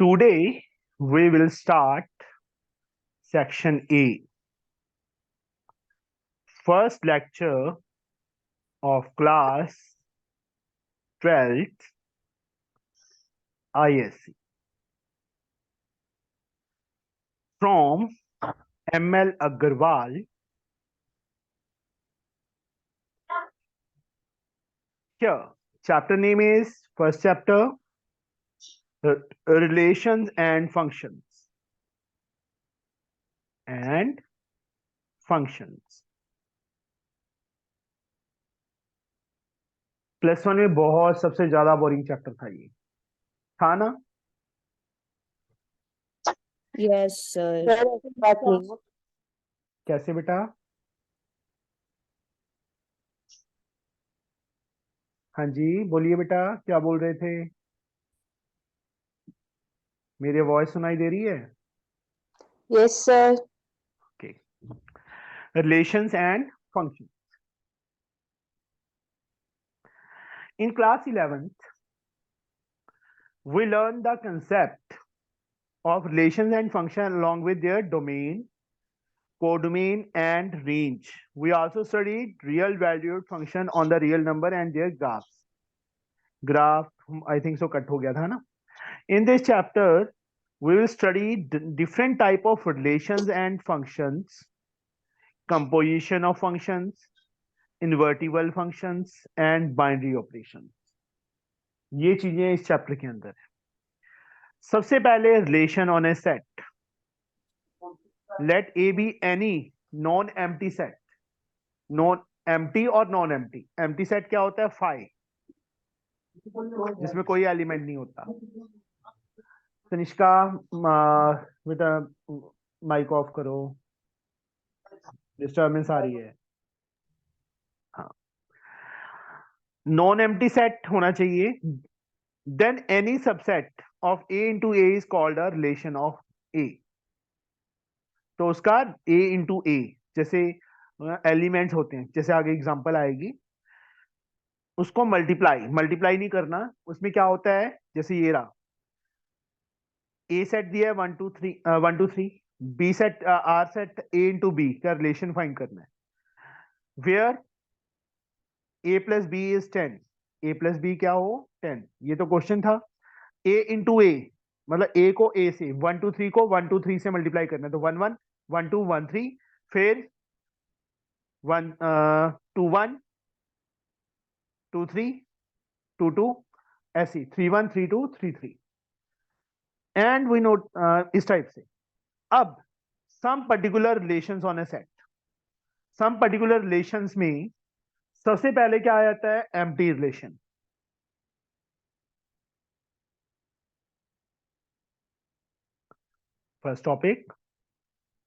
Today we will start section A, first lecture of class 12th ISC from ML Agarwal. Here, chapter name is first chapter, relations and functions. +1 में बहुत सबसे ज्यादा boring chapter था ये, था ना? Yes sir. बात नहीं। कैसे बेटा? हाँ जी बोलिए बेटा, क्या बोल रहे थे? मेरी वॉइस सुनाई दे रही है? Yes sir. Okay. Relations and functions. In class 11th, we learned the concept of relations and function along with their domain, codomain, and range. We also studied real valued function on the real number and their graphs. Graph, I think so, cut हो गया था ना? In this chapter, we will study different type of relations and functions, composition of functions, invertible functions, and binary operations. ये चीजें इस chapter के अंदर है। सबसे पहले relation on a set, let A be any non empty set. Non empty और non empty. Empty set क्या होता है? फाई, जिसमें कोई एलिमेंट नहीं होता। तनिष्का बेटा माइक ऑफ करो, डिस्टर्बेंस आ रही है। हाँ, नॉन एम्प्टी सेट होना चाहिए। Then any subset of A into A is called a relation of A. तो उसका A into A जैसे एलिमेंट्स होते हैं, जैसे आगे एग्जांपल आएगी, उसको मल्टीप्लाई नहीं करना। उसमें क्या होता है, जैसे ये रहा, A सेट दिया है 1 2 3 1 2 3, B set R set A into B का रिलेशन फाइंड करना है। Where A plus B is 10, A plus B क्या हो? 10। ये तो क्वेश्चन था। A into A मतलब A को A से 1 2 3 को 1 2 3 से मल्टीप्लाई करना है, तो 1 1 1 2 1 3, फिर 1 2 1 2 3 2 2, ऐसी 3 1 3 2 3 3, एंड वी नोट इस टाइप से। अब some particular relations on a set, some particular relations में सबसे पहले क्या आ जाता है? Empty relation. First topic,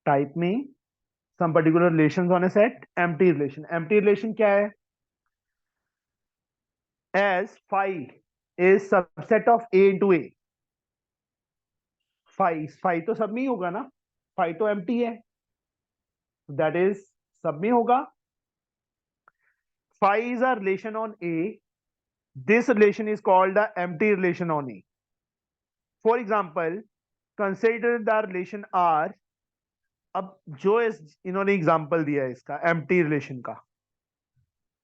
type में some particular relations on a set, empty relation. Empty relation क्या है? as phi is subset of A into A. phi तो सब में ही होगा ना, phi तो empty है, that is सब में होगा। phi is a relation on A, this relation is called the empty relation on A. For example, consider the relation R। अब जो इन्होंने एग्जांपल दिया है इसका empty relation का,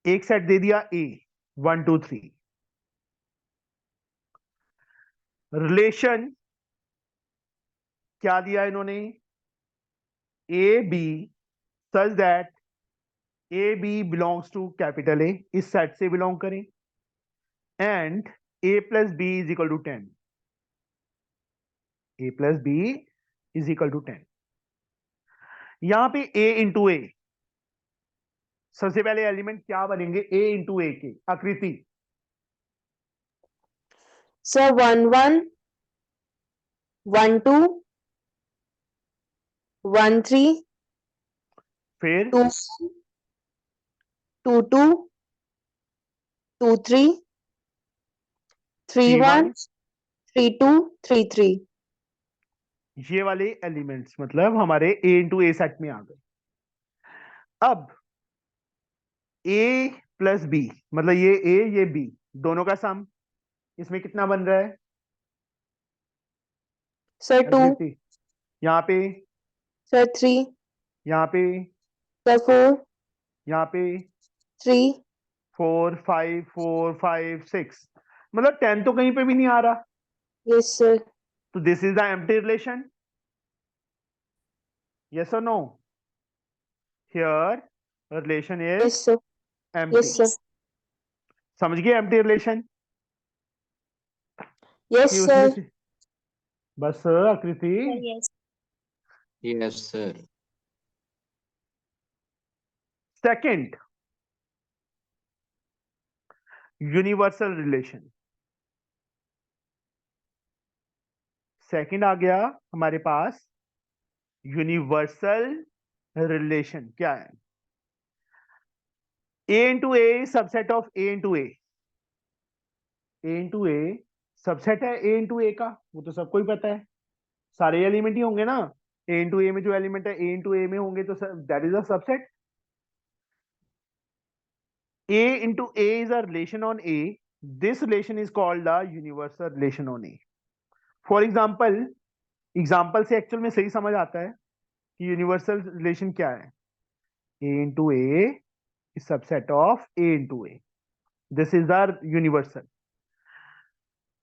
एक सेट दे दिया A 1 2 3, रिलेशन क्या दिया इन्होंने? A B such that A B belongs to capital A, इस सेट से बिलोंग करें, and A plus B is equal to 10। A plus B is equal to 10। यहां पे ए इंटू ए, सबसे पहले एलिमेंट क्या बनेंगे? ए इंटू ए के आकृति। सर 1 1 1 2 1 3, फिर 2 2 2 2 3 3 1 3 2 3 3। ये वाले एलिमेंट्स मतलब हमारे ए इंटू ए सेट में आ गए। अब ए प्लस बी मतलब ये ए ये बी दोनों का सम, इसमें कितना बन रहा है? Sir, 2. अदिति, यहाँ पे, Sir, 3. यहाँ पे, Sir, 4. यहाँ पे 3. 4 5 4 5 6, मतलब 10 तो कहीं पे भी नहीं आ रहा, Yes, sir. तो this is the empty relation. Yes or no? Here relation is Yes, sir. empty. Yes, sir. समझ गए एम्प्टी रिलेशन Yes, कि उसमें sir. से बस आकृति. Yes. Yes, sir. Second, universal relation. Second आ गया हमारे पास यूनिवर्सल रिलेशन. क्या है? A into A subset of A into A. A into A subset है ए इंटू ए का, वो तो सबको ही पता है, सारे एलिमेंट ही होंगे ना. ए इंटू ए में जो एलिमेंट है ए इंटू ए में होंगे, तो that is a subset. A into A is a relation on A. This relation is called the universal relation on A. For example, example से एक्चुअल में सही समझ आता है कि यूनिवर्सल रिलेशन क्या है. A into A is subset of A into A. This is the universal.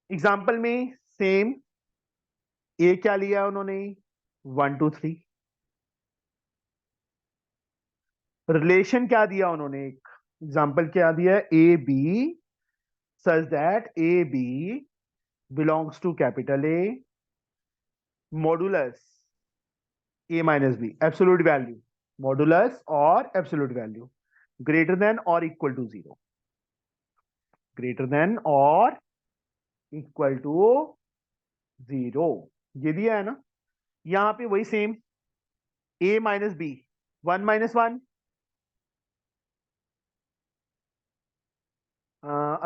Example में सेम A क्या लिया उन्होंने, 1 2 3. रिलेशन क्या दिया उन्होंने, एक एग्जाम्पल क्या दिया, A B such that AB belongs to capital A modulus A minus B, absolute value, modulus or absolute value greater than or equal to 0, greater than or equal to 0. ये दिया है ना. यहां पे वही same A minus B, 1 minus 1.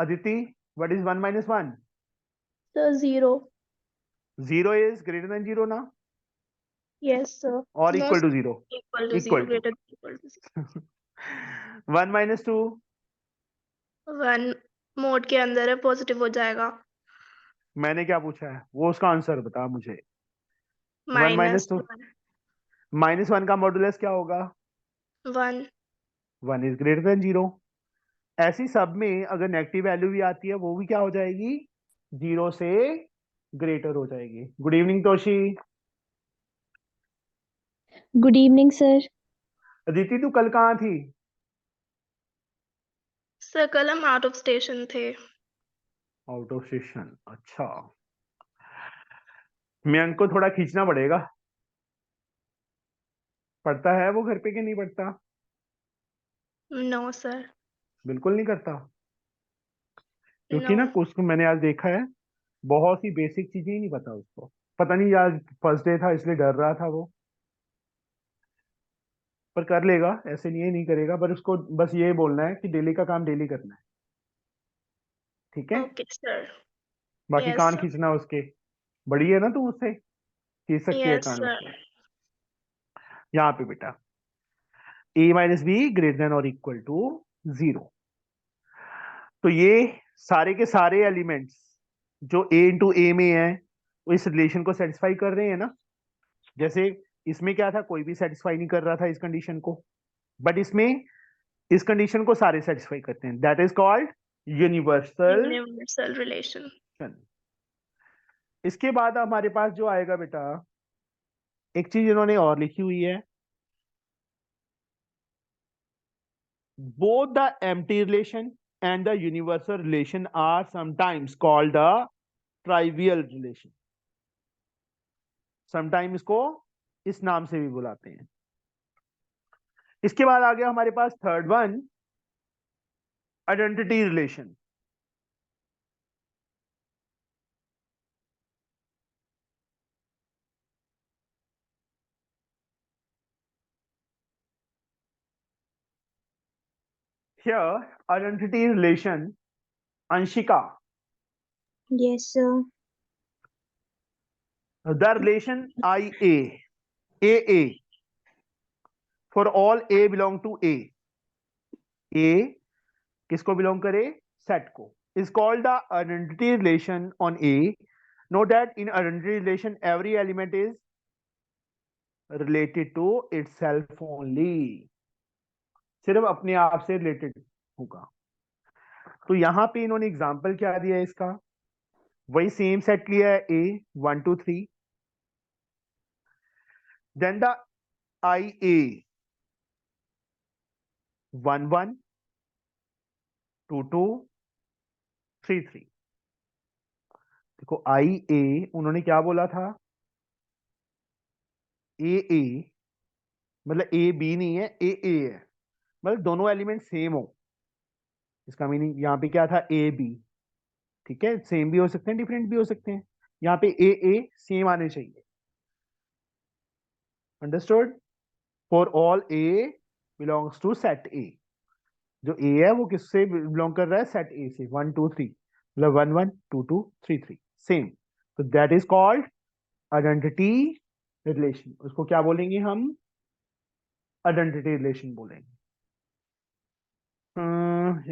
Aditi, what is 1 minus 1? Sir, 0. 0 is greater than 0 na, Yes, sir. or equal to 0? Equal to Equal 0. to. Greater than equal to 0. 1 minus 2. 1 mode के अंदर है, पॉजिटिव हो जाएगा. मैंने क्या पूछा है, वो उसका आंसर बता मुझे. 1 minus 2, 1. माइनस 1 का मॉडुलस क्या होगा, 1. 1 इज ग्रेटर देन 0. ऐसी सब में अगर नेगेटिव वैल्यू भी आती है वो भी क्या हो जाएगी, 0 से ग्रेटर हो जाएगी. Good evening Toshi. Good evening sir. Aditi तू कल कहाँ थी? सर कल हम आउट ऑफ स्टेशन थे. आउट ऑफ स्टेशन, अच्छा. मयंक को थोड़ा खींचना पड़ेगा. पढ़ता है वो घर पे कि नहीं पढ़ता? No sir. बिल्कुल नहीं करता, क्योंकि नो. ना उसको मैंने आज देखा है, बहुत सी बेसिक चीजें ही नहीं पता उसको. पता नहीं आज फर्स्ट डे था इसलिए डर रहा था वो, पर कर लेगा, ऐसे नहीं है नहीं करेगा, पर उसको बस ये बोलना है कि डेली का काम डेली करना है. ठीक है, ओके सर. बाकी Yes, कान sir. खींचना उसके. बड़ी है ना तू, उससे खींच सकती है Yes, कान sir. उसके. यहाँ पे बेटा a minus be greater than और इक्वल टू 0. तो ये सारे के सारे एलिमेंट्स जो a इंटू ए में है वो इस रिलेशन को सेटिस्फाई कर रहे हैं ना. जैसे इसमें क्या था, कोई भी सेटिस्फाई नहीं कर रहा था इस कंडीशन को, बट इसमें इस कंडीशन को सारे सेटिस्फाई करते हैं. That is called universal. Universal relation. इसके बाद हमारे पास जो आएगा बेटा, एक चीज इन्होंने और लिखी हुई है, both the empty relation and the universal relation are sometimes called a trivial relation. sometimes इसको इस नाम से भी बुलाते हैं. इसके बाद आ गया हमारे पास third one, identity relation. Here identity relation, Anshika, Yes sir. the relation IA, AA, for all A belong to A, A किसको बिलोंग करे, सेट को, is called the identity relation on A. Note that in identity relation, every element is related to itself only. सिर्फ अपने आप से related होगा. तो यहां पे इन्होंने एग्जांपल क्या दिया है इसका? वही सेम सेट लिया है A 1 2 3. Then the IA 1 1 2 2 3 3. देखो IA उन्होंने क्या बोला था? AA मतलब A B नहीं है, AA है, मतलब दोनों एलिमेंट सेम हो. इसका मीनिंग यहाँ पे क्या था? A B. ठीक है, सेम भी हो सकते हैं, डिफरेंट भी हो सकते हैं. यहाँ पे AA सेम आने चाहिए. Understood? For all A belongs to set A. जो A है वो किससे बिलोंग कर रहा है? सेट A से. 1 2 3 मतलब 1 1 2 2 3 3 सेम. तो that is called identity relation. उसको क्या बोलेंगे हम? आइडेंटिटी रिलेशन बोलेंगे.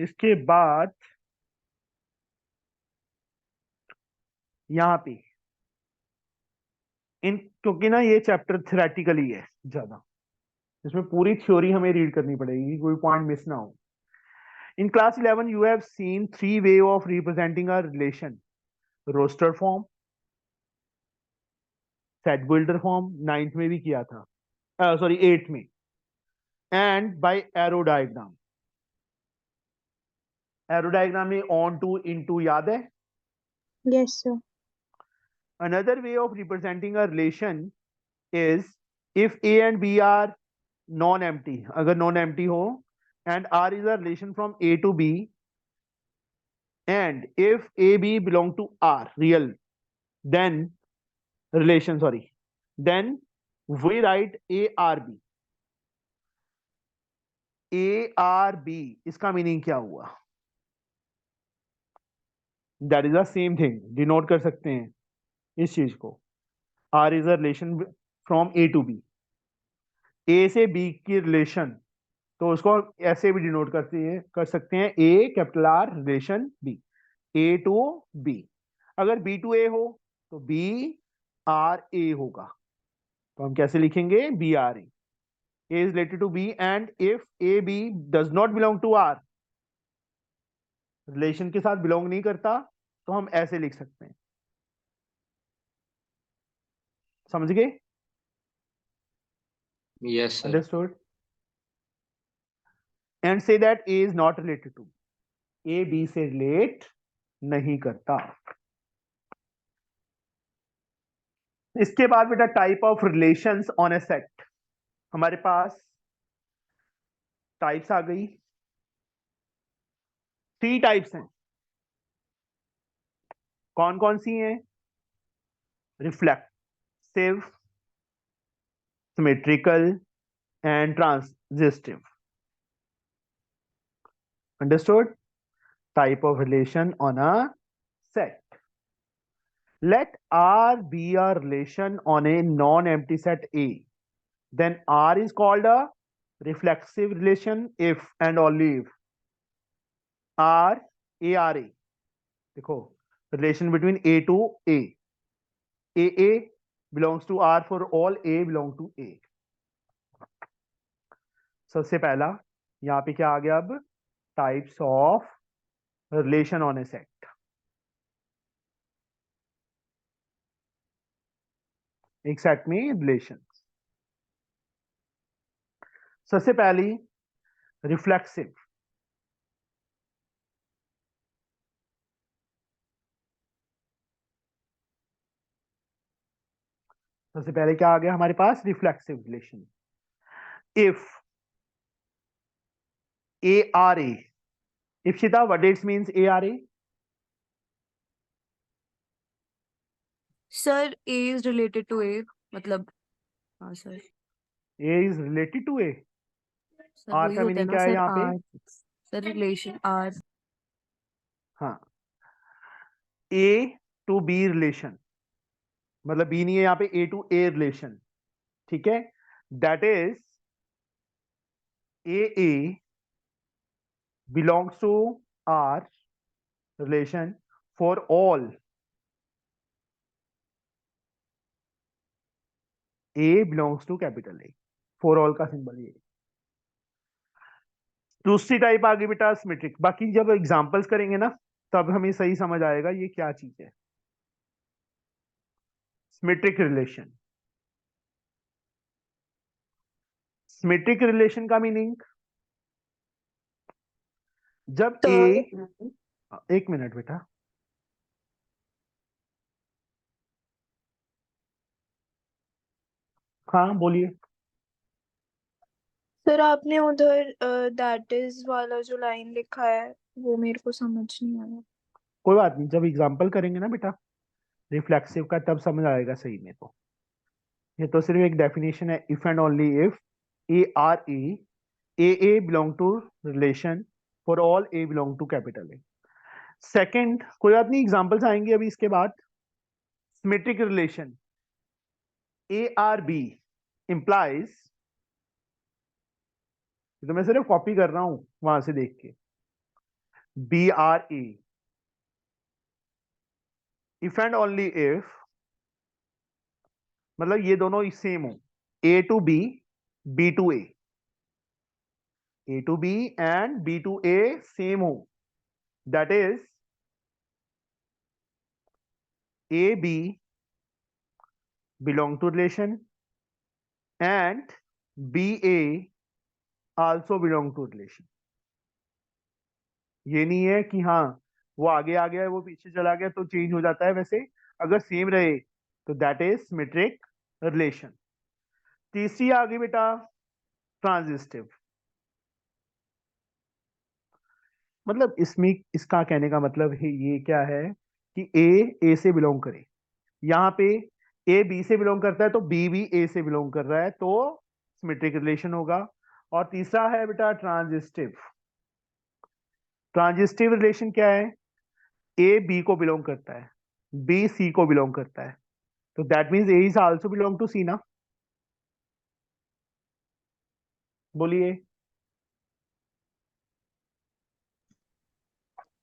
इसके बाद यहाँ पे क्योंकि ना ये चैप्टर थ्योरेटिकली है ज्यादा, इसमें पूरी थ्योरी हमें रीड करनी पड़ेगी, कोई पॉइंट मिस ना हो. In class 11 you have seen 3 way of representing a relation: roster form, set builder form, 9th में भी किया था, सॉरी 8th में, and by arrow diagram. arrow diagram में on to into याद है? Yes, sir. Another way of representing a relation is if A and B are non-empty. अगर non-empty हो and R is a relation from A to B, and if AB belong to R real, then relation, sorry, then we write ARB. ARB इसका meaning क्या हुआ? That is the same thing. Denote कर सकते हैं इस चीज को. R is a relation from A to B. A से B की रिलेशन, तो उसको ऐसे भी डिनोट कर सकते हैं A capital R relation B. A to B. अगर B टू A हो तो B R A होगा. तो हम कैसे लिखेंगे? B R A. A is related to B, and if AB does not belong to R, relation के साथ बिलोंग नहीं करता, तो हम ऐसे लिख सकते हैं. समझ गए? Yes, sir. Understood? And say that A is not related to A. B से रिलेट नहीं करता. इसके बाद बेटा type of relations on a set. हमारे पास टाइप्स आ गई. 3 टाइप्स हैं. कौन कौन सी हैं? Reflexive, symmetrical and transitive. Understood? Type of relation on a set. Let R be a relation on a non-empty set A. Then R is called a reflexive relation if and only if R A R A. देखो, relation between A to A. A belongs to R for all A belong to A. सबसे पहला यहाँ पे क्या आ गया? अब types of relation on a set. एक सेट में रिलेशन. सबसे पहली रिफ्लेक्सिव. सबसे पहले क्या आ गया हमारे पास? Reflexive relation. If ARA. Ifshita, what it means ARA? Sir A is related to A मतलब हाँ sir A is related to A. Sir R वही का होता है मीनिंग ना क्या है सर यहाँ पे? R सर रिलेशन R हाँ, A to B रिलेशन, मतलब B नहीं है यहाँ पे, A to A रिलेशन. ठीक है, that is AA belongs to R relation for all A belongs to capital A. For all का सिंबल ये। दूसरी टाइप आ गई बेटा सिमेट्रिक। बाकी जब एग्जांपल्स करेंगे ना तब हमें सही समझ आएगा ये क्या चीज है। Symmetric relation. सिमेट्रिक रिलेशन का मीनिंग, जब ए, एक मिनट बेटा, हाँ बोलिए। सर आपने उधर दैट इज वाला जो लाइन लिखा है वो मेरे को समझ नहीं आया। कोई बात नहीं, जब एग्जांपल करेंगे ना बेटा रिफ्लेक्सिव का तब समझ आएगा सही में। तो ये तो सिर्फ एक डेफिनेशन है, if and only if A R A belong to relation for all A belong to capital A. Second, कोई बात नहीं एग्जांपल्स आएंगे अभी इसके बाद। Symmetric relation A R B implies, तो मैं सिर्फ कॉपी कर रहा हूं वहां से देख के, B R A if and only if, मतलब ये दोनों सेम हो, A to B to A to B and B to A same हो, that is A B belong to relation and B A also belong to relation. ये नहीं है कि हाँ वो आगे आ गया है वो पीछे चला गया तो चेंज हो जाता है, वैसे अगर सेम रहे तो दैट इज सिमेट्रिक रिलेशन। तीसरी आ गई बेटा ट्रांजिस्टिव। मतलब इसमें इसका कहने का मतलब है ये क्या है कि ए से बिलोंग करे, यहाँ पे ए बी से बिलोंग करता है तो बी भी ए से बिलोंग कर रहा है तो सिमेट्रिक रिलेशन होगा। और तीसरा है बेटा ट्रांजिस्टिव। ट्रांजिस्टिव रिलेशन क्या है, ए बी को बिलोंग करता है, बी सी को बिलोंग करता है, तो that means A is also belong to C ना। बोलिए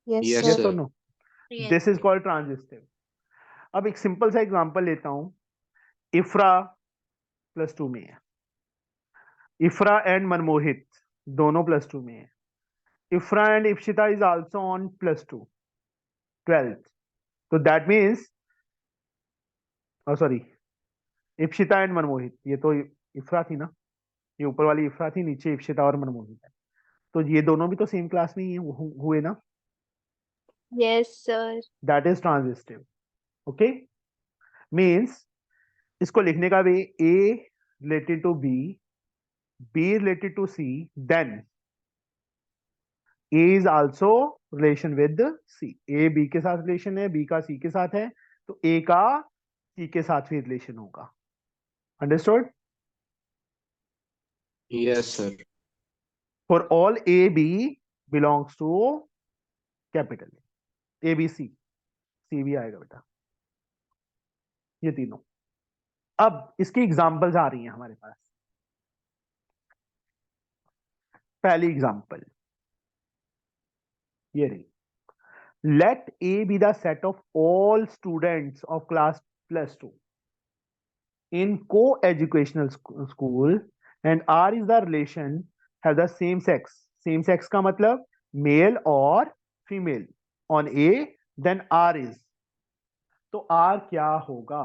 Yes, Yes, यस sir. और sir. नो। Yes. This is called transitive. अब एक सिंपल सा एग्जांपल लेता हूं। इफ्रा +2 में है, इफ्रा एंड मनमोहित दोनों +2 में है, इफ्रा and Ipshita is also on +2 12th, तो that means sorry Ipshita and Manmohit, ये तो इफ्रा थी ना, ये ऊपर वाली इफ्रा थी, नीचे इप्शिता और मनमोहित है, तो ये दोनों भी तो सेम क्लास में ही हुए ना, yes sir. That is transitive. Okay, means इसको लिखने का way A related to B related to C, then A is also relation with C. A B के साथ रिलेशन है, बी का सी के साथ है, तो ए का सी के साथ भी रिलेशन होगा। Understood? Yes, sir. For all A B belongs to capital A B C भी आएगा बेटा, ये तीनों। अब इसकी एग्जांपल्स आ रही हैं हमारे पास। पहली एग्जांपल ये रही, let A be the set of all students of class +2 in co-educational school and R is the relation have the same sex. Same sex का मतलब male और female on A, then R is, तो R क्या होगा?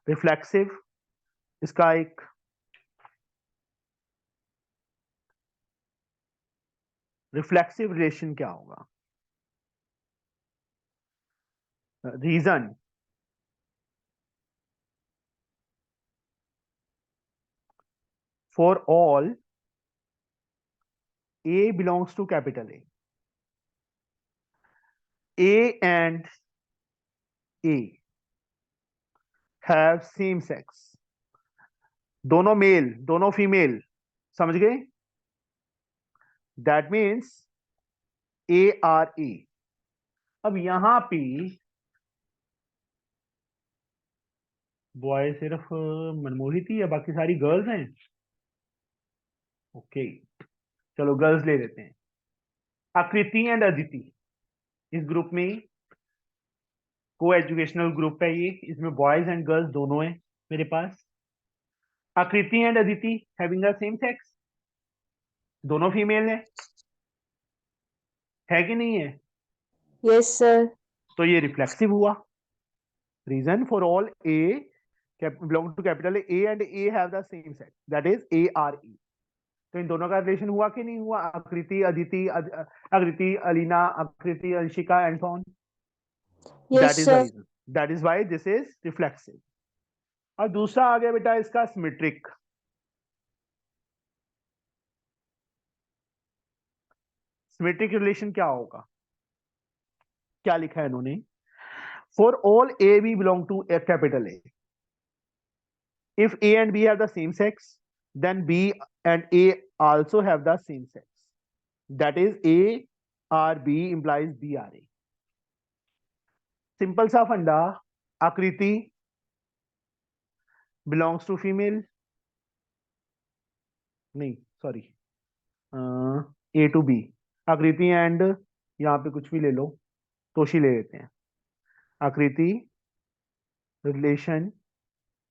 Reflexive, इसका एक reflexive relation क्या होगा? Reason, for all A belongs to capital A and A have same sex, दोनों मेल दोनों फीमेल, समझ गए? That means ARA। अब यहां पे बॉय सिर्फ मनमोहित ही या बाकी सारी गर्ल्स हैं? ओके, चलो गर्ल्स ले लेते हैं। आकृति एंड अदिति इस ग्रुप में को एजुकेशनल ग्रुप है ये, इसमें बॉयज एंड गर्ल्स दोनों हैं मेरे पास। आकृति and Aditi having the same sex, दोनों फीमेल है कि नहीं है? Yes, sir. तो ये रिफ्लेक्सिव हुआ. Reason for all A belong to capital A and A have the same sex, that is ARE. तो इन दोनों का रिलेशन हुआ कि नहीं हुआ? आकृति अदिति, आकृति अलीना, आकृति Anshika and so on. Yes, That is the sir. reason. That is why this is reflexive. और दूसरा आ गया बेटा इसका सिमेट्रिक. सिमेट्रिक रिलेशन क्या होगा? क्या लिखा है इन्होंने? For all A B belong to A capital A. If A and B have the same sex, then B and A also have the same sex. That is A R B implies B R A. Simple सा फंडा. आकृति belongs to female. नहीं, sorry. A to B. आकृति and यहाँ पे कुछ भी ले लो, तोशी ले लेते हैं. आकृति रिलेशन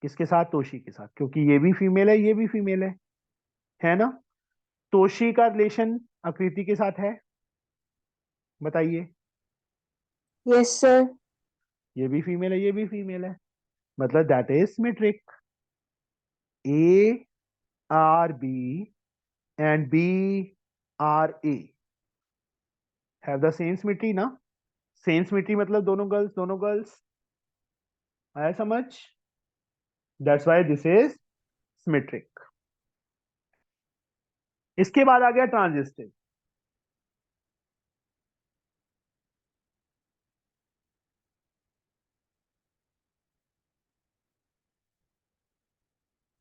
किसके साथ? तोशी के साथ, क्योंकि ये भी फीमेल है, ये भी फीमेल है ना? तोशी का रिलेशन आकृति के साथ है, बताइए. Yes, sir. ये भी फीमेल है, ये भी फीमेल है, मतलब that is symmetric. A R B and B R A have the same symmetry ना. सेम सिमेट्री मतलब दोनों गर्ल्स. आया समझ? That's why this is symmetric. इसके बाद आ गया transitive.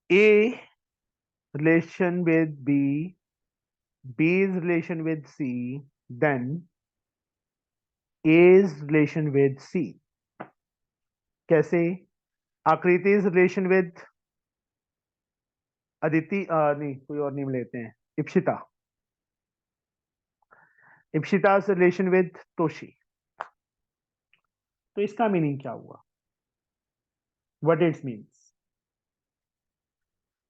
A relation with B, B's relation with C, then A's relation with C. कैसे? आकृति's relation with अदिति, नहीं कोई और नेम लेते हैं, इप्सिता. इप्सिता's relation with Toshi. तो इसका मीनिंग क्या हुआ? What it means?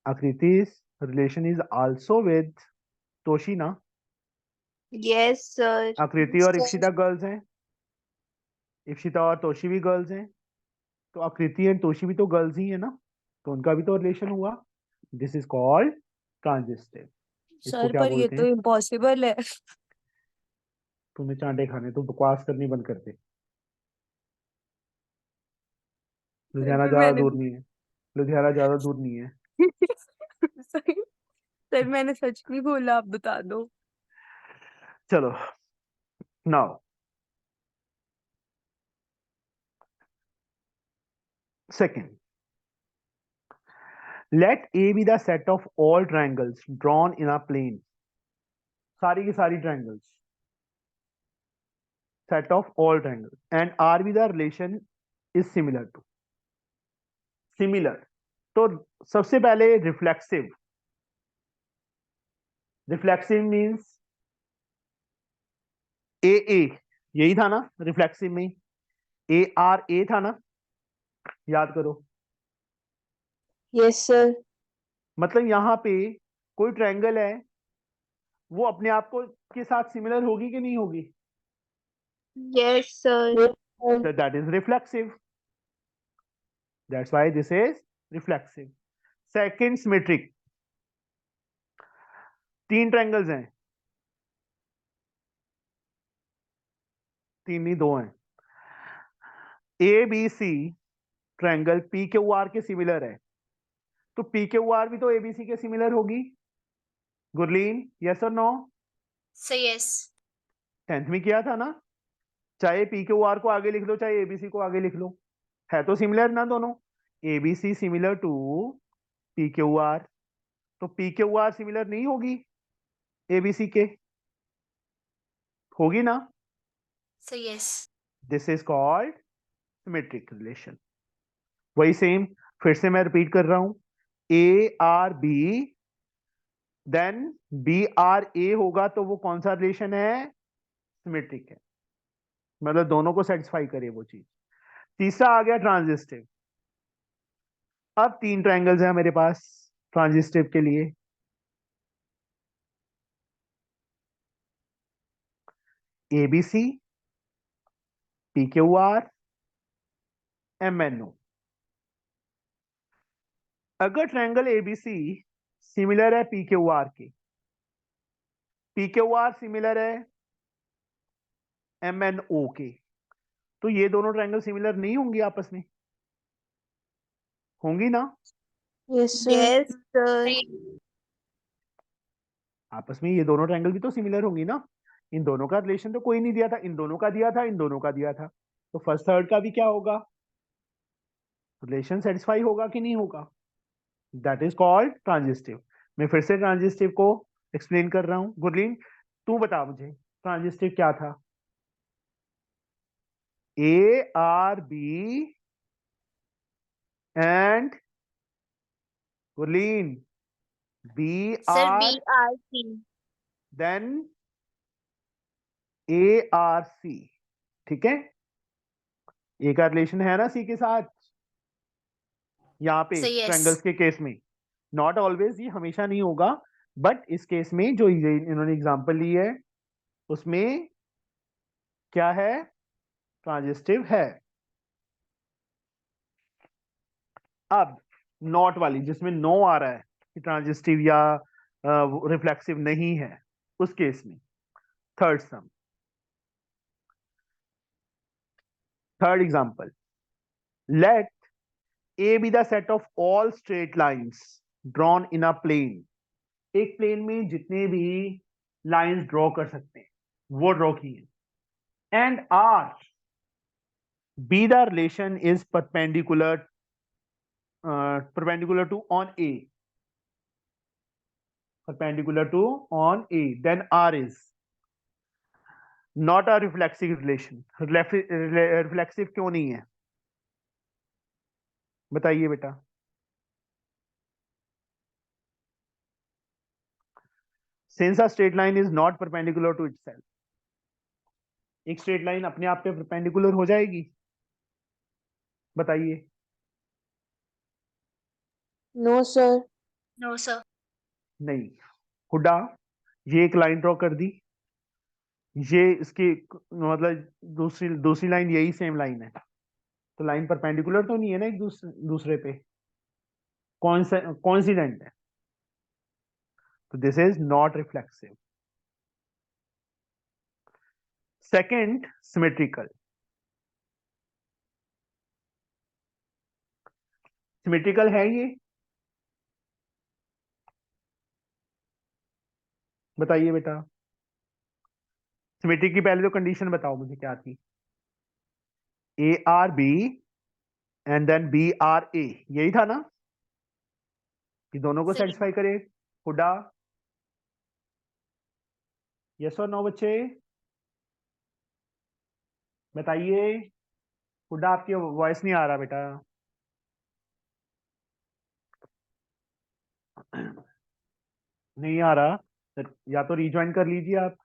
आकृति's relation is also with Toshi ना. Yes, sir. आकृति और इप्सिता गर्ल्स हैं, इप्सिता और तोशी भी गर्ल्स हैं, तो आकृति एंड तोशी भी तो गर्ल्स ही है ना, तो उनका भी तो रिलेशन हुआ. This is called transitive. इसको सर क्या पर ये बोलते तो हैं? इम्पॉसिबल है. तुम्हें चांटे खाने, तुम बकवास करनी बंद कर दे. लुधियाना सर ज्यादा मैंने दूर नहीं है, लुधियाना ज्यादा दूर नहीं है. सर सर मैंने सच नहीं बोला, आप बता दो. चलो, now second, let A be the set of all triangles drawn in a plane. सारी की सारी triangles, set of all triangles, and R be the relation is similar to. Similar, तो सबसे पहले रिफ्लेक्सिव. रिफ्लेक्सिव मीन्स ए ए, यही था ना reflexive में? ए आर ए था ना, याद करो. Yes, sir. मतलब यहाँ पे कोई ट्रायंगल है, वो अपने आप को के साथ सिमिलर होगी कि नहीं होगी? Yes, sir. Yes, sir. So that is reflexive. That's why this is reflexive. Second, symmetric. तीन ट्रायंगल्स हैं, तीन नहीं दो हैं. A B C triangle P Q R के सिमिलर है, तो पी क्यू आर भी तो एबीसी के सिमिलर होगी. गुरलीन, यस और नो? Say yes. 10th में किया था ना. चाहे पी क्यू आर को आगे लिख लो, चाहे एबीसी को आगे लिख लो, है तो सिमिलर ना दोनों. ABC similar to P Q R, तो पी क्यू आर सिमिलर नहीं होगी एबीसी के? होगी ना. Say yes. This is called symmetric relation. वही सेम, फिर से मैं रिपीट कर रहा हूं. A R B then B R A होगा, तो वो कौन सा रिलेशन है? सिमेट्रिक है, मतलब दोनों को सेटिस्फाई करे वो चीज. तीसरा आ गया ट्रांजिस्टिव. अब तीन ट्रायंगल्स हैं मेरे पास, ट्रांजिस्टिव के लिए? ABC, PQR, MNO। अगर ट्रायंगल ABC सिमिलर है PQR के, PQR सिमिलर है MNO के, तो ये दोनों ट्रायंगल सिमिलर नहीं होंगी आपस में? होंगी ना? Yes, sir. Yes, sir. आपस में ये दोनों ट्रायंगल भी तो सिमिलर होंगी ना? इन दोनों का रिलेशन तो कोई नहीं दिया था, इन दोनों का दिया था, इन दोनों का दिया था, तो फर्स्ट थर्ड का भी क्या होगा? रिलेशन सेटिस्फाई होगा कि नहीं होगा? That is called transitive. मैं फिर से ट्रांजिस्टिव को एक्सप्लेन कर रहा हूं। गुरलीन, तू बता मुझे ट्रांजिस्टिव क्या था? ARB and Gurleen sir BR BRC। Then ARC। ठीक है, ए का रिलेशन है ना सी के साथ यहाँ पे So, yes. ट्रायंगल्स के केस में? नॉट ऑलवेज, ये हमेशा नहीं होगा, बट इस केस में जो इन्होंने एग्जांपल ली है उसमें क्या है? ट्रांजिस्टिव है। अब नॉट वाली जिसमें नो आ रहा है कि ट्रांजिस्टिव या रिफ्लेक्सिव नहीं है, उस केस में third some, third example, let A be the set of all straight lines drawn in a plane। एक प्लेन में जितने भी लाइंस ड्रॉ कर सकते हैं वो ड्रॉ किए। And R B the relation is perpendicular to on A, perpendicular to on A, then R is not a reflexive relation। Reflexive क्यों नहीं है बताइए बेटा? Since a straight line is not perpendicular to itself, एक straight line अपने आप पे perpendicular हो जाएगी? बताइए। No, sir. No, sir. नहीं। हुडा, ये एक लाइन ड्रॉ कर दी, ये इसकी मतलब दूसरी दूसरी लाइन यही सेम लाइन है, तो लाइन परपेंडिकुलर तो नहीं है ना एक दूसरे पे, कॉन्सिडेंट है, तो this is not reflexive. Second, symmetrical. Symmetrical है ये? बताइए बेटा। सिमेट्रिक की पहले तो कंडीशन बताओ मुझे क्या थी? ARB एंड देन BRA, यही था ना? ये दोनों को सही। सेटिस्फाई करे। हुडा, यस और नो बच्चे बताइए। हुडा, आपकी वॉइस नहीं आ रहा बेटा। नहीं आ रहा, या तो रिज्वाइन कर लीजिए आप।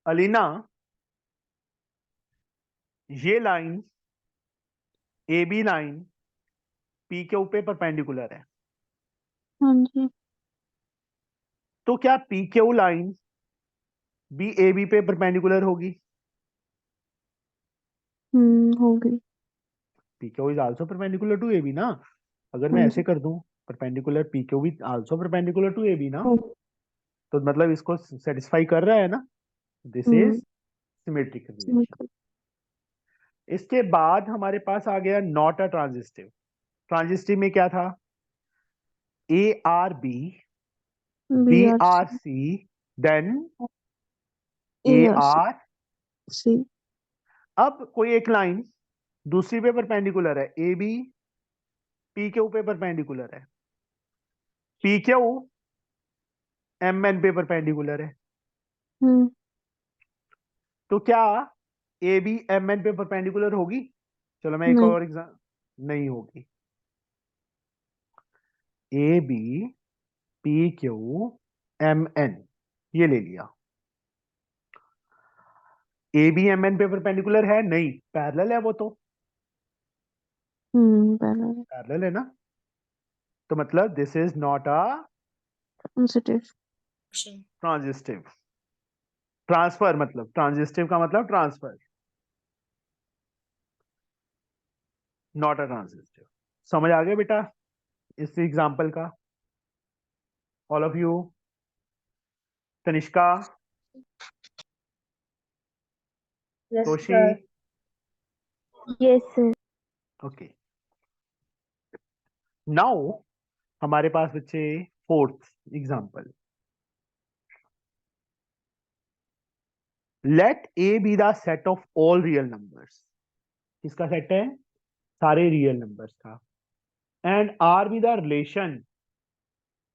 अलीना, ये लाइन AB लाइन P के ऊपर परपेंडिकुलर है, हाँ जी। तो क्या PQ लाइन BAB पे परपेंडिकुलर होगी? होगी। PQ is also perpendicular to AB ना? अगर मैं हाँ ऐसे जी। कर दूं परपेंडिकुलर PQ भी आल्सो परपेंडिकुलर टू AB ना, हाँ। तो मतलब इसको सेटिस्फाई कर रहा है ना? This is symmetric relation. बिल्कुल। इसके बाद हमारे पास आ गया नॉट अ ट्रांजिस्टिव। ट्रांजिस्टिव में क्या था? ARB BRC then AR। C. अब कोई एक लाइन दूसरी पे परपेंडिकुलर है, AB PQ पे परपेंडिकुलर है, PQ MN पे परपेंडिकुलर है, तो क्या AB MN पे परपेंडिकुलर होगी? चलो मैं एक नहीं। और एग्जाम्पल, नहीं होगी। AB PQ MN ये ले लिया, AB MN पे परपेंडिकुलर है नहीं, पैरेलल है वो तो, पैरेलल पैरेलल है ना, तो मतलब this is not a transitive transitive. Transfer मतलब, ट्रांजिस्टिव का मतलब ट्रांसफर, नॉट अ ट्रांजिस्टिव। समझ आ गया बेटा इस एग्जांपल का? All of you? Tanishka, Toshi, yes sir okay. Now हमारे पास बच्चे fourth example. Let A B the set of all real numbers. किसका सेट है? सारे रियल नंबर्स का। And R be the relation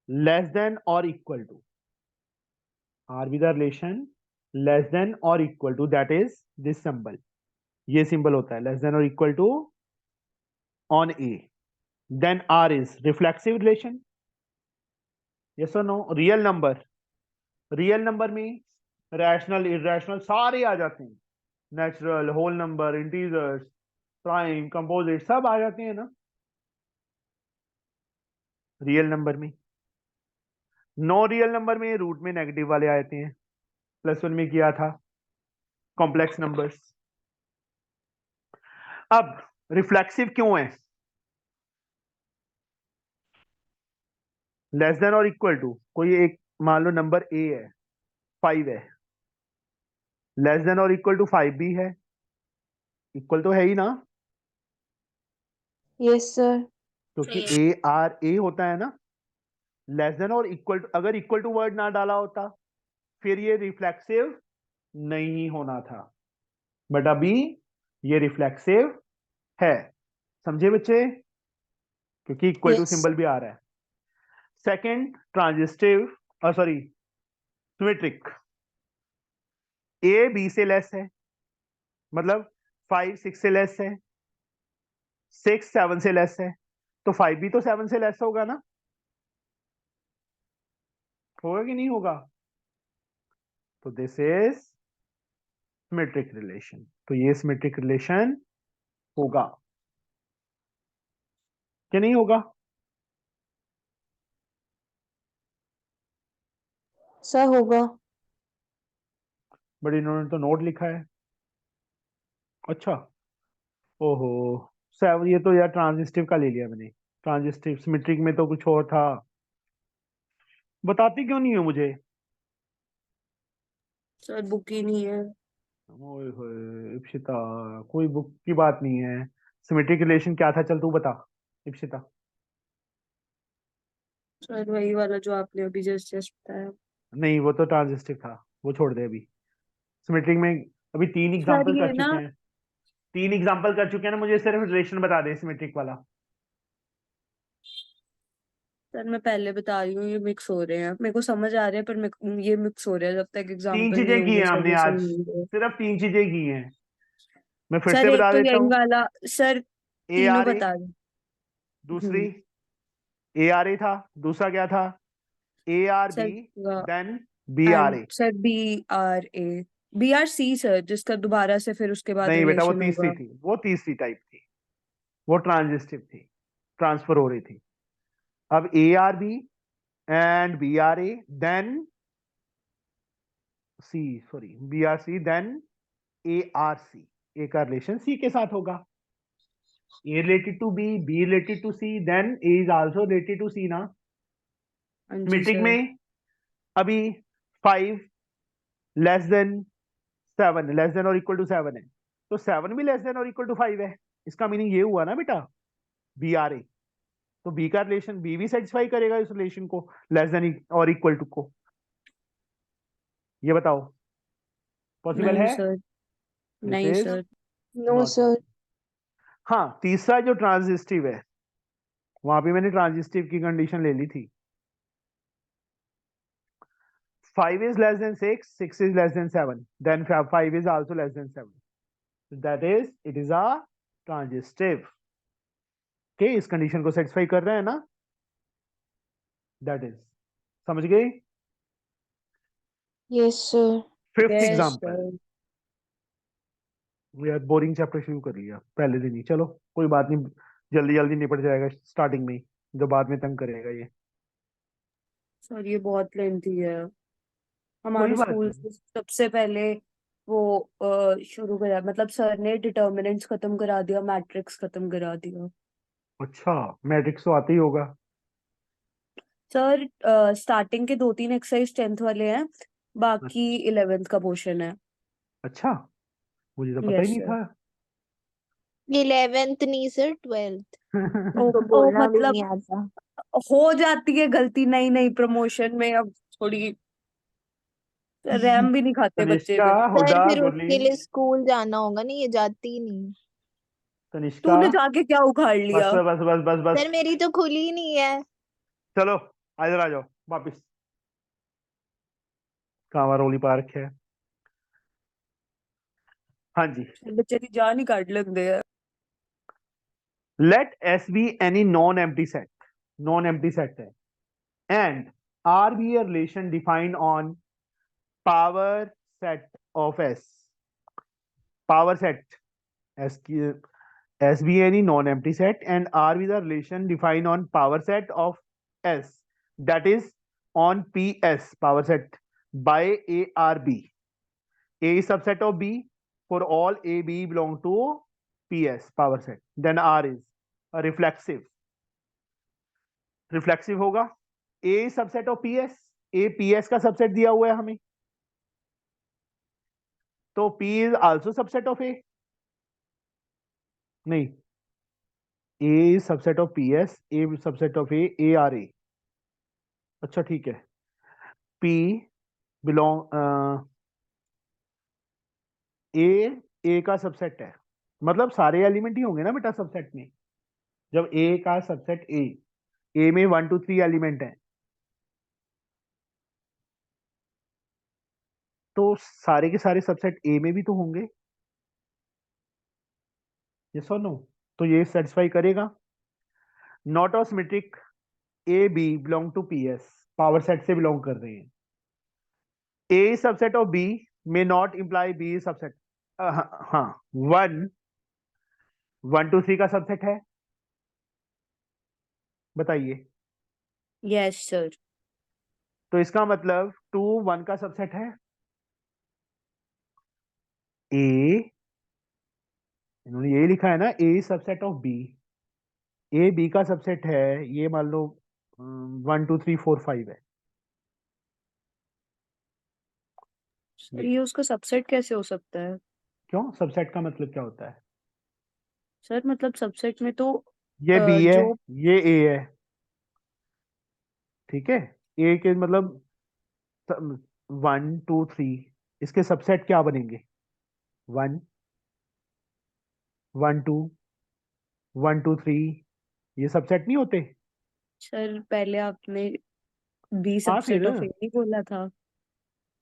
less than और equal to, R be the relation less than और equal to, that is this symbol. ये symbol होता है less than और equal to on A. Then are is reflexive relation. Yes और no? Real number, real number में rational irrational सारे आ जाते हैं, natural, whole number, integers, prime, composite सब आ जाते हैं ना रियल नंबर में। नो रियल नंबर में रूट में नेगेटिव वाले आते हैं, +1 में किया था कॉम्प्लेक्स नंबर्स। अब रिफ्लेक्सिव क्यों है? लेस देन और इक्वल टू, कोई एक मान लो नंबर ए है, 5 है, लेस देन और इक्वल टू 5 भी है, इक्वल तो है ही ना, यस सर क्योंकि ए आर ए होता है ना। लेस देन और इक्वल टू, अगर इक्वल टू वर्ड ना डाला होता फिर ये रिफ्लेक्सिव नहीं होना था, बट अभी ये रिफ्लेक्सिव है। समझे बच्चे? क्योंकि इक्वल टू यस सिंबल भी आ रहा है। Second transitive, sorry symmetric. A B से लेस है, मतलब 5 6 से लेस है, 6 7 से लेस है, तो 5 भी तो 7 से लेस होगा ना, होगा कि नहीं होगा? तो दिस इज सिमेट्रिक रिलेशन, तो ये सिमेट्रिक रिलेशन होगा कि नहीं होगा? सर होगा बट इन्होंने तो नोट लिखा है। अच्छा, ओहो, सेवन, ये तो यार ट्रांजिस्टिव का ले लिया मैंने। ट्रांजिस्टिव सिमेट्रिक में तो कुछ और था, बताती क्यों नहीं हो मुझे? सर बुक ही नहीं है। ओए होए इप्सिता, कोई बुक की बात नहीं है। सिमेट्रिक रिलेशन क्या था, चल तू बता इप्सिता। सर वही वाला जो आपने अभी जस्ट बताया। नहीं, वो तो ट्रांजिस्टिव था, वो छोड़ दे अभी। सिमेट्रिक में अभी 3 सर एग्जांपल ये कर ना चुके हैं, 3 एग्जांपल कर चुके हैं ना, मुझे सिर्फ रिलेशन बता दे सिमेट्रिक वाला। सर मैं पहले बता रही हूँ ये मिक्स हो रहे हैं, मेरे को समझ आ रहा है पर ये मिक्स हो रहा है, जब तक 3 एग्जांपल नहीं चीजें की होंगे हैं हमने सॉल्यूशन आज, नहीं होंगे। सिर्फ 3 चीजें की हैं। मैं फिर सर से एक बता तो देता यही हूँ। वाला, सर ए तीनों आर ए, बता दो। दूसरी ए आर ए था, दूसरा क्या था? A R B, sir then B R and A. Sir BRC sir, जिसका दोबारा से फिर उसके बाद नहीं बेटा, वो रिलेशन तीसरी होगा। थी, वो तीसरी टाइप थी, वो ट्रांजिस्टिव थी, ट्रांसफर हो रही थी। अब A R B and B R A, then C, sorry B R C, then A R C. A का रिलेशन सी के साथ होगा। A related to B related to C, then A is also related to C ना। हाँ जी symmetric sir. में अभी 5 less than 7, less than और इक्वल टू 7 है, तो 7 भी लेस देन और इक्वल टू 5 है। इसका मीनिंग ये हुआ ना बेटा, बी आर ए, तो बी का रिलेशन बी भी सेटिस्फाई करेगा इस रिलेशन को, लेस देन और इक्वल टू को। ये बताओ पॉसिबल नहीं है? सर, दिस नहीं is sir. No not sir possible. हाँ, तीसरा जो ट्रांजिस्टिव है, वहां पे मैंने ट्रांजिस्टिव की कंडीशन ले ली थी। 5 is less than 6, 6 is less than 7, then 5 is also less than 7. That is, it is a transitive. Okay, इस कंडीशन को सेटिस्फाई कर रहे हैं ना? That is, समझ गए? Yes sir fifth yes example. Sir. यार बोरिंग चैप्टर शुरू कर लिया पहले दिन ही, चलो कोई बात नहीं, जल्दी जल्दी निपट जाएगा स्टार्टिंग में ही, जो बाद में तंग करेगा ये। सर ये बहुत लेंथी है। कोई हमारे बात स्कूल नहीं। से सबसे पहले वो शुरू करा, मतलब सर ने डिटर्मिनेंट्स खत्म करा दिया, मैट्रिक्स खत्म करा दिया। अच्छा, मैट्रिक्स तो आते ही होगा। सर स्टार्टिंग के 2-3 एक्सरसाइज 10th वाले हैं, बाकी 11th का पोर्शन है। अच्छा, मुझे तो पता ही यस नहीं सर। था। 11th नहीं सर 12th। ओ, तो ओ बोलना भी नहीं मतलब आता। हो जाती है गलती, नहीं नहीं प्रमोशन में अब थोड़ी रैम भी नहीं खाते बच्चे तनिष्का, फिर। हुडा, सर फिर उसके गुरलीन, लिए स्कूल जाना होगा ना, ये जाती ही नहीं। तनिष्का, तूने जाके क्या उखाड़ बस लिया? बस बस बस बस। सर मेरी तो खुली ही नहीं है। चलो इधर आ जाओ वापिस, कहाँ रोली पार्क है। हाँ जी। बच्चे की जान ही काट लेंदे है। Let S be any non empty set, non empty set है, and R be a relation defined on power set of S. Power set S की, S be any non-empty set and R be the relation defined on power set of S, that is on PS power set by A R B. A is subset of B for all A B belong to PS power set. Then R is a reflexive. Reflexive होगा A is subset of PS. A PS का subset दिया हुआ है हमें, तो P is also subset of A. नहीं, A is subset of PS, A is subset of A R A. अच्छा ठीक है, P belong ए का सबसेट है, मतलब सारे एलिमेंट ही होंगे ना बेटा सबसेट में। जब ए का सबसेट ए में 1 2 3 एलिमेंट है, तो सारे के सारे सबसेट ए में भी तो होंगे। यस और नो? तो ये सेटिस्फाई करेगा। Not of symmetric A B belong to P S, power set से बिलोंग कर रहे हैं। ए सबसेट ऑफ बी में नॉट इंप्लाई बी सबसेट। हाँ, 1 1 2 3 का सबसेट है, बताइए। Yes sir. तो इसका मतलब 2 1 का सबसेट है। ए, इन्होंने यही लिखा है ना, A subset of B. A B का सबसेट है, ये मान लो 1 2 3 4 5 है। सर ये उसका सबसेट कैसे हो सकता है? क्यों, सबसेट का मतलब क्या होता है? सर मतलब सबसेट में तो ये बी है, जो ये ए है, ठीक है। ए के मतलब 1 2 3, इसके सबसेट क्या बनेंगे? 1 1 2 1 2 3, ये सबसेट नहीं होते? सर पहले आपने बी हाँ, फिर सबसेट ऑफ ए नहीं बोला था?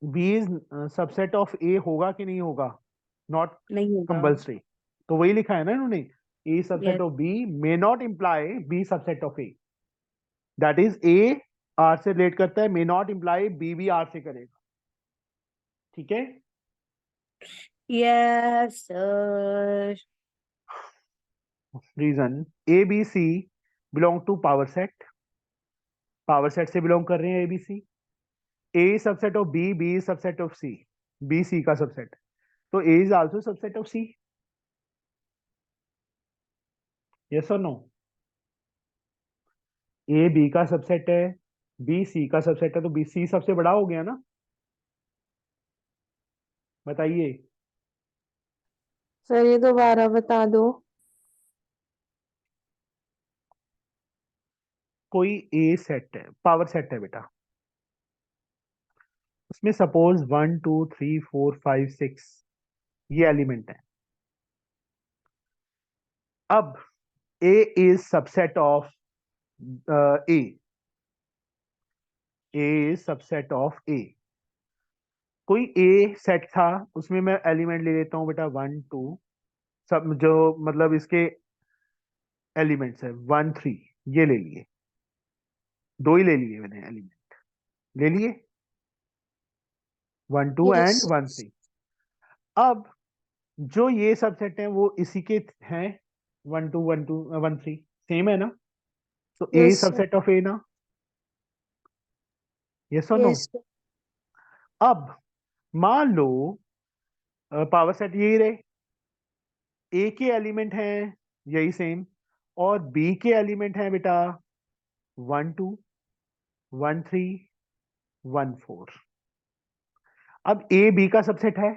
बी इज सबसेट ऑफ ए होगा कि नहीं होगा? नॉट नहीं होगा। कंपल्सरी। तो वही लिखा है ना इन्होंने, A subset yes. Of B may not imply B subset of A. That is A R से रिलेट करता है, मे नॉट इम्प्लाई बी भी आर से करेगा, ठीक है। Yes sir. Reason A B C belong to power set, power set से belong कर रहे हैं A B C. A subset of B, B subset of C, B C का सबसेट, तो A is also subset of C. Yes और no? A B का subset है, B C का सबसेट है, तो बी सी सबसे बड़ा हो गया ना, बताइए। सर ये दोबारा बता दो। कोई ए सेट है, पावर सेट है बेटा, उसमें सपोज 1 2 3 4 5 6 ये एलिमेंट है। अब A is subset of A, A is subset of A. कोई ए सेट था, उसमें मैं एलिमेंट ले लेता हूं बेटा 1 2, सब जो मतलब इसके एलिमेंट्स है 1 3, ये ले लिए, दो ही ले लिए मैंने एलिमेंट, ले लिए 1 2 यस। एंड 1 3। अब जो ये सबसेट है वो इसी के हैं, 1 2 1 2 1 3 सेम है ना? तो ए Yes, sir. सबसेट ऑफ ए ना? यस और नो? Yes, sir. अब मान लो पावर सेट यही रहे, ए के एलिमेंट हैं यही सेम, और बी के एलिमेंट हैं बेटा 1 2 1 3 1 4। अब ए बी का सबसेट है,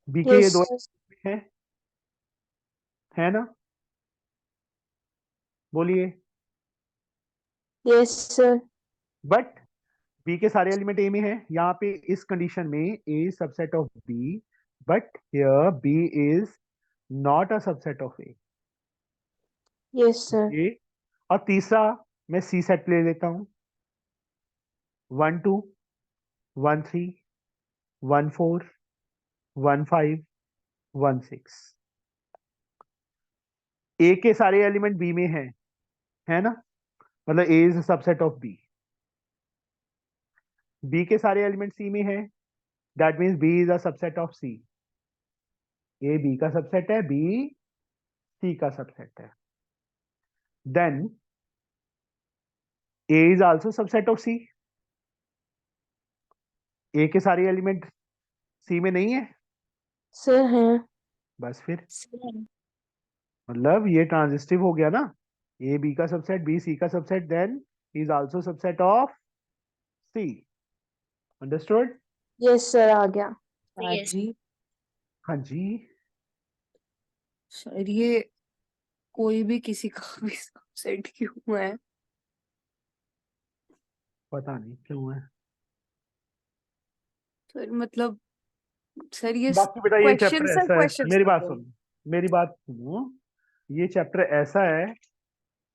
बी के ये Yes, दो sir. है ना? बोलिए। Yes, sir. बट बी के सारे एलिमेंट ए में है, यहाँ पे इस कंडीशन में A subset of B, but here B is not a subset of A. Yes, sir. ये और तीसरा मैं सी सेट ले लेता हूं, 1 2 1 3 1 4 1 5 1 6। ए के सारे एलिमेंट बी में है ना? मतलब A is subset of B. B के सारे एलिमेंट सी में है, that means B is a subset of C. A B का सबसेट है, बी सी का सबसेट है। Then A is also subset of C. A के सारे एलिमेंट सी में नहीं है, Sir, हैं. बस फिर Sir. मतलब ये ट्रांजिस्टिव हो गया ना, ए बी का सबसेट, बी सी का subset, then is also subset of C. Understood? Yes, sir. आ गया. सर जी, हाँ जी। सर ये कोई भी किसी का भी सबसेट क्यों है? पता नहीं क्यों है। सर मतलब सर ये बाकी बेटा ये चैप्टर क्वेश्चन सर ऐसा है, क्वेश्चन मेरी बात सुनो, मेरी बात सुनो। ये चैप्टर ऐसा है,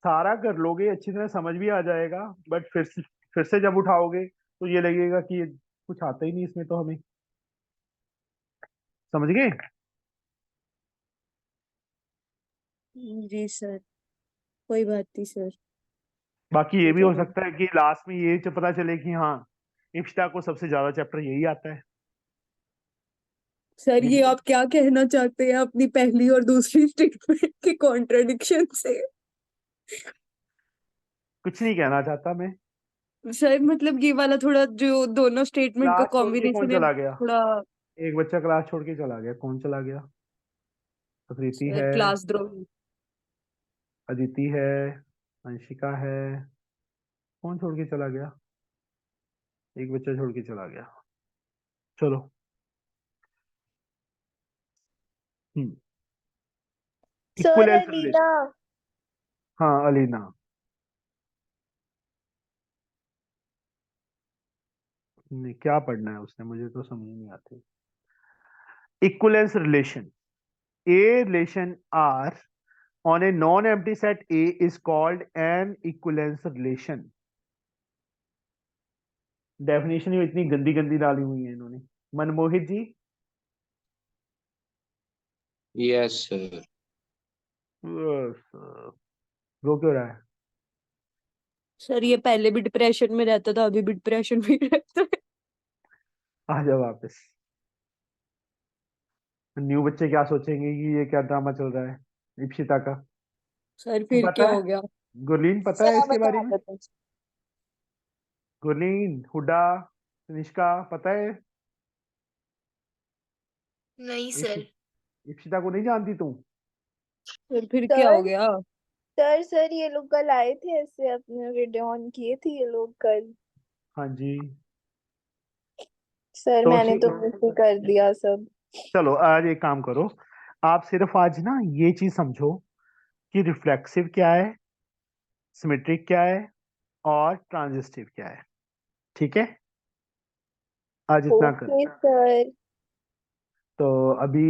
सारा कर लोगे अच्छी तरह समझ भी आ जाएगा, बट फिर से जब उठाओगे तो ये लगेगा कि ये कुछ आता ही नहीं इसमें तो हमें। समझ गए? जी सर, कोई बात नहीं सर। बाकी ये भी ठीक हो है। सकता है कि लास्ट में ये पता चले कि हाँ इप्सिता को सबसे ज्यादा चैप्टर यही आता है। सर ये ये भी आप क्या कहना चाहते हैं अपनी पहली और दूसरी स्टेटमेंट की कॉन्ट्रडिक्शन से? कुछ नहीं कहना चाहता मैं। सर मतलब ये वाला थोड़ा जो दोनों स्टेटमेंट का क्लास छोड़ के कौन कॉम्बिनेशन है चला गया? थोड़ा। एक बच्चा क्लास छोड़ के चला गया, कौन चला गया? प्रीति सर है, क्लास द्रोही। अदिति है, अंशिका है, कौन छोड़ के चला गया? एक बच्चा छोड़ के चला गया। चलो। हम्म सर इक्विवेलेंस अलीना रिलेशन। हाँ अलीना, नहीं क्या पढ़ना है उसने, मुझे तो समझ नहीं आती। Equivalence relation, a relation R on a non-empty set A is called an equivalence relation। Definition ही इतनी गंदी गंदी डाली हुई है इन्होंने। मनमोहित जी, Yes, sir. रो क्यों रहा है? सर ये पहले भी डिप्रेशन में रहता था, अभी भी डिप्रेशन में ही रहता है। आ जाओ वापस। न्यू बच्चे क्या सोचेंगे कि ये क्या ड्रामा चल रहा है इप्सिता का? सर फिर पता क्या है हो गया? गुरलीन, पता है सर इसके बता बारे में? देते हैं. गुरलीन, हुडा, तनिष्का, पता है? नहीं सर। इप्सिता को नहीं जानती तुम? सर फिर क्या हो सर गया? सर ये लोग कल आए थे, ऐसे अपने वीडियो ऑन किए थे ये लोग कल। हाँ जी। सर तो मैंने तो मिस ही कर दिया सब। चलो आज एक काम करो, आप सिर्फ आज ना ये चीज समझो कि रिफ्लेक्सिव क्या है, सिमेट्रिक क्या है, और ट्रांजिस्टिव क्या है। ठीक है, आज इतना कर। Okay sir. तो अभी